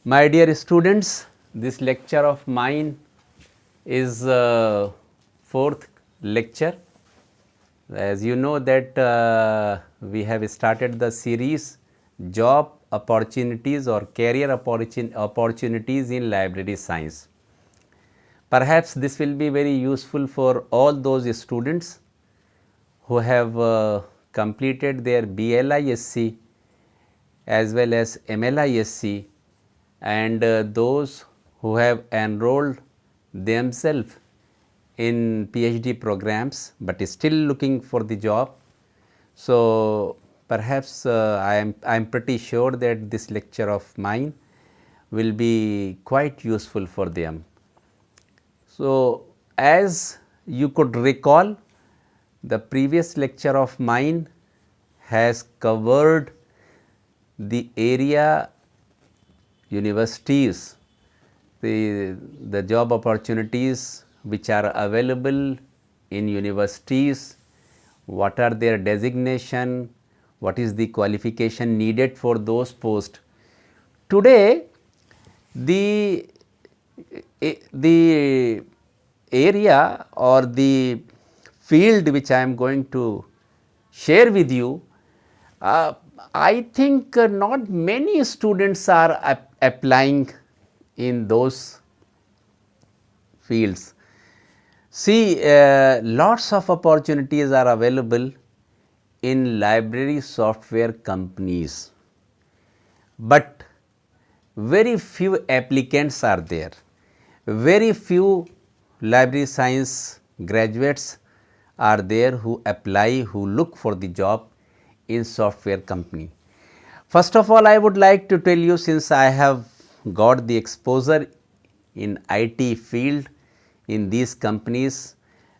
My dear students, this lecture of mine is fourth lecture. As you know that we have started the series job opportunities or career opportunities in library science. Perhaps this will be very useful for all those students who have completed their BLISC as well as MLISC and those who have enrolled themselves in PhD programs, but is still looking for the job. So, perhaps I am pretty sure that this lecture of mine will be quite useful for them. So, as you could recall, the previous lecture of mine has covered the area universities, the job opportunities which are available in universities, what are their designation, what is the qualification needed for those posts. Today, the area or the field which I am going to share with you, I think not many students are applying in those fields. See, lots of opportunities are available in library software companies, but very few applicants are there. Very few library science graduates are there who apply, who look for the job in software company. First of all, I would like to tell you, since I have got the exposure in IT field in these companies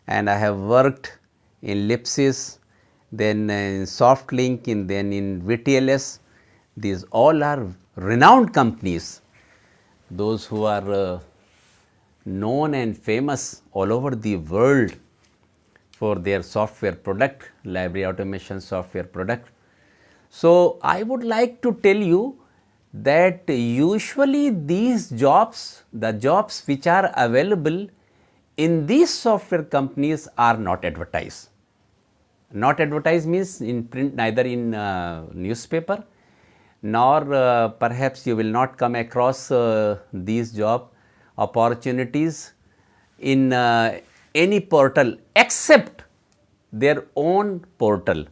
and I have worked in Lipsys, then in SoftLink, then in VTLS, these all are renowned companies, those who are known and famous all over the world for their software product, library automation software product. So, I would like to tell you that usually these jobs, the jobs which are available in these software companies are not advertised. Not advertised means in print, neither in newspaper, nor perhaps you will not come across these job opportunities in any portal except their own portal,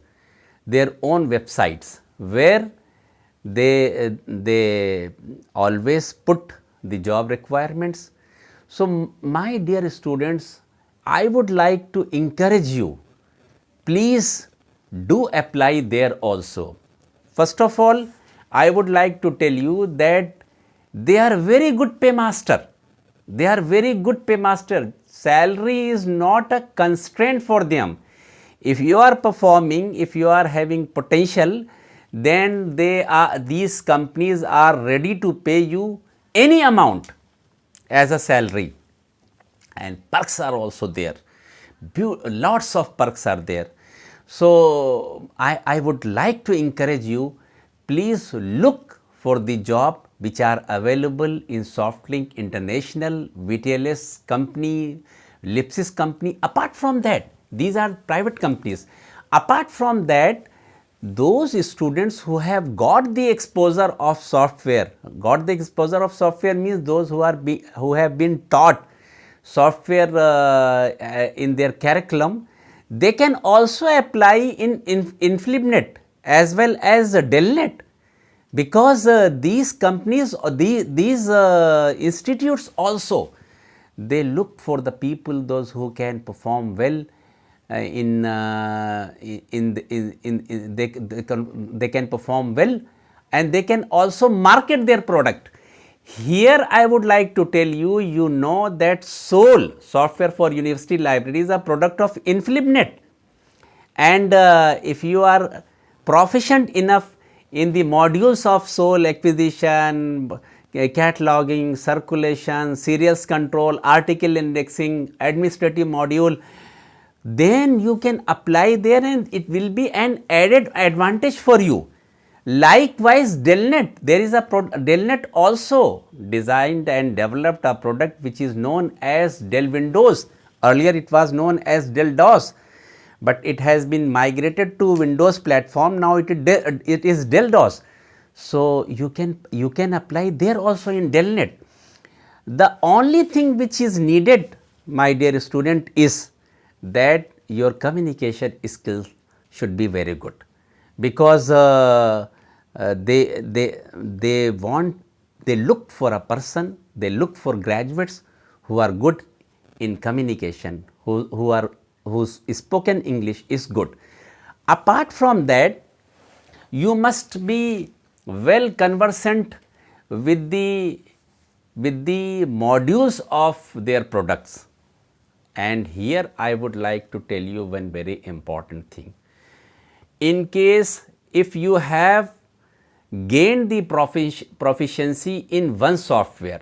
their own websites, where they always put the job requirements. So, my dear students, I would like to encourage you, please do apply there also. First of all, I would like to tell you that they are very good paymaster. They are very good paymaster. Salary is not a constraint for them. If you are performing, if you are having potential, then these companies are ready to pay you any amount as a salary, and perks are also there. Lots of perks are there. So, I would like to encourage you, please look for the job which are available in SoftLink International, VTLS company, Lipsys company. Apart from that, these are private companies. Apart from that, those students who have got the exposure of software, means those who have been taught software in their curriculum, they can also apply in Inflibnet as well as Delnet, because these companies, these institutes also, they look for the people, those who can perform well they can perform well, and they can also market their product. Here I would like to tell you, you know that SOL, Software for University Libraries, is a product of Inflibnet, and if you are proficient enough in the modules of SOL, acquisition, cataloging, circulation, serials control, article indexing, administrative module, then you can apply there and it will be an added advantage for you. Likewise, Delnet, there is a Delnet also designed and developed a product which is known as Dell Windows. Earlier it was known as Dell DOS, but it has been migrated to Windows platform. Now it is Dell DOS. So you can apply there also in Delnet. The only thing which is needed, my dear student, is that your communication skills should be very good, because they look for a person, they look for graduates who are good in communication, whose spoken English is good. Apart from that, you must be well conversant with the modules of their products. And here I would like to tell you one very important thing. In case if you have gained the proficiency in one software,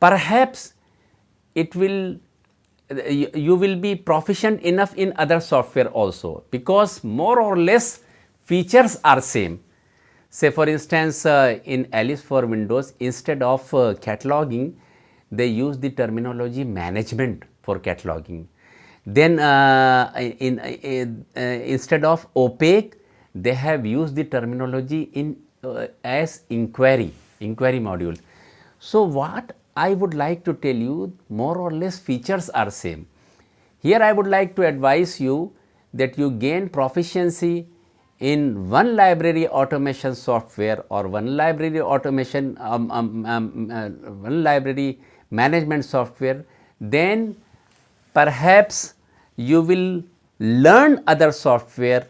perhaps it will you will be proficient enough in other software also, because more or less features are same. Say for instance, in Alice for Windows, instead of cataloging, they use the terminology management for cataloging. Then instead of opaque, they have used the terminology in as inquiry module. So what I would like to tell you, more or less features are same. Here I would like to advise you that you gain proficiency in one library automation software or one library automation one library management software, then perhaps you will learn other software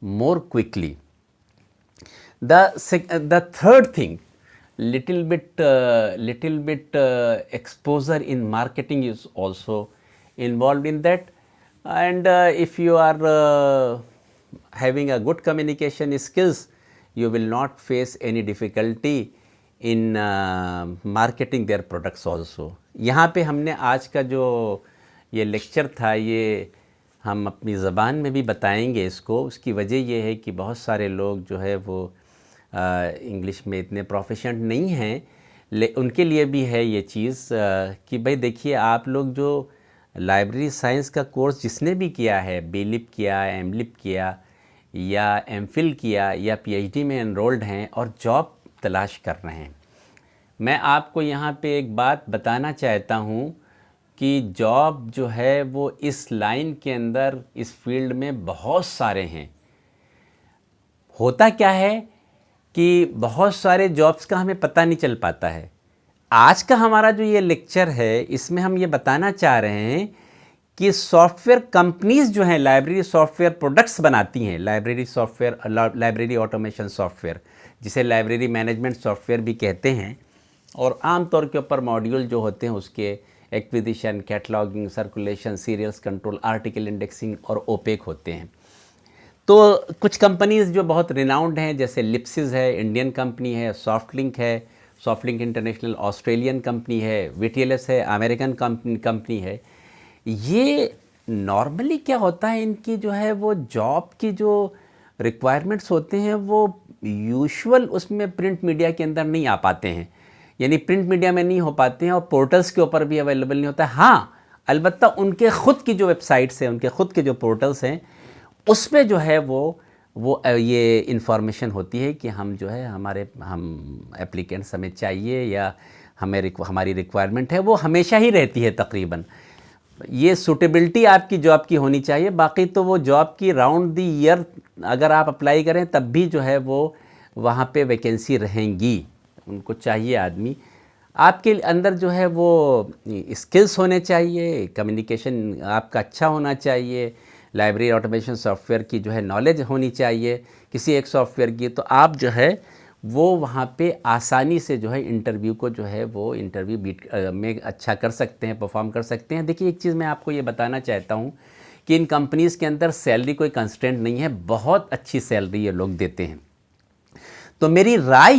more quickly. The third thing, little bit exposure in marketing is also involved in that. And if you are having a good communication skills, you will not face any difficulty in marketing their products also. यहाँ पे हमने आज का जो ये lecture था, ये हम अपनी ज़बान में भी बताएंगे इसको। उसकी वजह ये है कि बहुत सारे लोग जो है वो इंग्लिश में इतने प्रोफिशिएंट नहीं हैं, उनके लिए भी है ये चीज़ कि भाई देखिए, आप लोग जो लाइब्रेरी साइंस का कोर्स जिसने भी किया है, बीलिप किया, एमलिप किया या एमफिल किया या पीएचडी में एनरोल्ड हैं और जॉब तलाश कर रहे हैं, मैं आपको यहाँ पे एक बात बताना चाहता हूँ कि जॉब जो है वो इस लाइन के अंदर, इस फील्ड में बहुत सारे हैं। होता क्या है कि बहुत सारे जॉब्स का हमें पता नहीं चल पाता है। आज का हमारा जो ये लेक्चर है, इसमें हम ये बताना चाह रहे हैं कि सॉफ्टवेयर कंपनीज जो हैं, लाइब्रेरी सॉफ्टवेयर प्रोडक्ट्स बनाती हैं, library software, library automation software, जिसे लाइब्रेरी मैनेजमेंट सॉफ्टवेयर भी कहते हैं, और आमतौर के ऊपर मॉड्यूल जो होते हैं उसके acquisition, cataloguing, circulation, serials control, article indexing और ओपेक होते हैं। तो कुछ कंपनीज़ जो बहुत रिनाउंड हैं, जैसे लिप्सिस है, इंडियन कंपनी है, सॉफ्टलिंक है, सॉफ्टलिंक इंटरनेशनल ऑस्ट्रेलियन कंपनी है, वीटीएलएस है, अमेरिकन कंपनी है। ये नॉर्मली क्या होता है, इनकी जो है वो जॉब की जो रिक्वायरमेंट्स होते हैं वो यूजुअल उसमें प्रिंट मीडिया के अंदर नहीं आ पाते हैं, यानी प्रिंट मीडिया में नहीं हो पाते हैं और पोर्टल्स के ऊपर भी अवेलेबल नहीं होता है। हाँ, अलबत्ता उनके ख़ुद की जो वेबसाइट्स हैं, उनके ख़ुद के जो पोर्टल्स हैं, उसमें जो है वो ये इन्फॉर्मेशन होती है कि हम जो है हम एप्लीकेंट्स हमें चाहिए या हमारी रिक्वायरमेंट है, वो हमेशा ही रहती है तकरीबन। ये सूटेबिलिटी आपकी जॉब की होनी चाहिए। बाकी तो वो जॉब की राउंड द ईयर अगर आप अप्लाई करें तब भी जो है वो वहाँ पे वैकेंसी रहेंगी, उनको चाहिए आदमी। आपके अंदर जो है वो स्किल्स होने चाहिए, कम्युनिकेशन आपका अच्छा होना चाहिए, लाइब्रेरी ऑटोमेशन सॉफ्टवेयर की जो है नॉलेज होनी चाहिए किसी एक सॉफ्टवेयर की, तो आप जो है वो वहाँ पे आसानी से जो है इंटरव्यू को जो है वो इंटरव्यू में अच्छा कर सकते हैं, परफॉर्म कर सकते हैं। देखिए, एक चीज़ मैं आपको ये बताना चाहता हूँ कि इन कंपनीज़ के अंदर सैलरी कोई कंस्टेंट नहीं है, बहुत अच्छी सैलरी ये लोग देते हैं। तो मेरी राय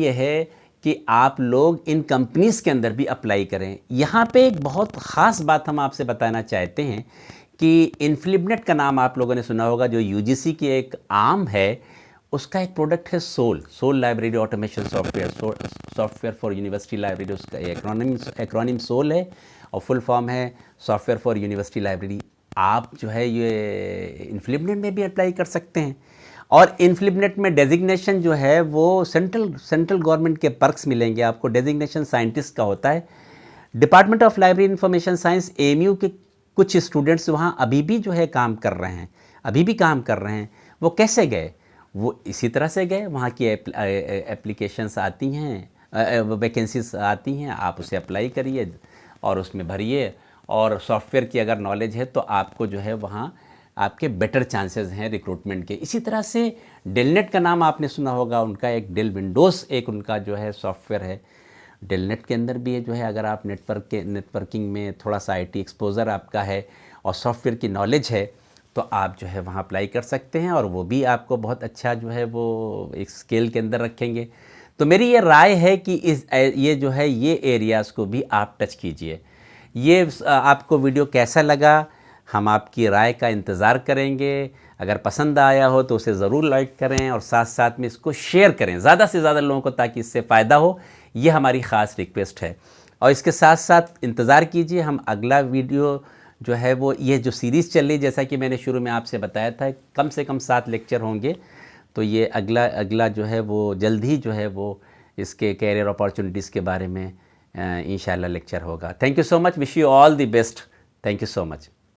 ये है कि आप लोग इन कंपनीज़ के अंदर भी अप्लाई करें। यहाँ पे एक बहुत ख़ास बात हम आपसे बताना चाहते हैं कि इन्फ्लिबनेट का नाम आप लोगों ने सुना होगा, जो यूजीसी की एक आर्म है, उसका एक प्रोडक्ट है SOUL library automation software for university library, उसका एक्रोनिम सोल है और फुल फॉर्म है सॉफ्टवेयर फॉर यूनिवर्सिटी लाइब्रेरी। आप जो है ये इन्फ्लिबनेट में भी अप्लाई कर सकते हैं, और इन्फ्लिबनेट में डेजिग्नेशन जो है वो सेंट्रल गवर्नमेंट के पर्क्स मिलेंगे आपको। डेजिग्नेशन साइंटिस्ट का होता है। Department of library information science AMU के कुछ स्टूडेंट्स वहाँ अभी भी जो है काम कर रहे हैं, अभी भी काम कर रहे हैं। वो कैसे गए? वो इसी तरह से गए, वहाँ की एप्लीकेशंस आती हैं, वैकेंसीज आती हैं, आप उसे अप्लाई करिए और उसमें भरिए, और सॉफ्टवेयर की अगर नॉलेज है तो आपको जो है वहाँ आपके बेटर चांसेस हैं रिक्रूटमेंट के। इसी तरह से डेलनेट का नाम आपने सुना होगा, उनका एक डेल विंडोज़ एक उनका जो है सॉफ्टवेयर है। डेलनेट के अंदर भी जो है अगर आप नेटवर्किंग में थोड़ा सा IT एक्सपोज़र आपका है और सॉफ्टवेयर की नॉलेज है तो आप जो है वहाँ अप्लाई कर सकते हैं, और वो भी आपको बहुत अच्छा जो है वो एक स्केल के अंदर रखेंगे। तो मेरी ये राय है कि ये जो है ये एरियाज़ को भी आप टच कीजिए। ये आपको वीडियो कैसा लगा, हम आपकी राय का इंतज़ार करेंगे। अगर पसंद आया हो तो उसे ज़रूर लाइक करें और साथ साथ में इसको शेयर करें ज़्यादा से ज़्यादा लोगों को, ताकि इससे फ़ायदा हो। ये हमारी ख़ास रिक्वेस्ट है। और इसके साथ साथ इंतज़ार कीजिए, हम अगला वीडियो जो है वो ये जो सीरीज़ चल रही, जैसा कि मैंने शुरू में आपसे बताया था, कम से कम 7 लेक्चर होंगे। तो ये अगला जो है वो जल्द ही जो है वो इसके कैरियर अपॉर्चुनिटीज़ के बारे में इंशाल्लाह लेक्चर होगा। Thank you so much, wish you all the best. Thank you so much.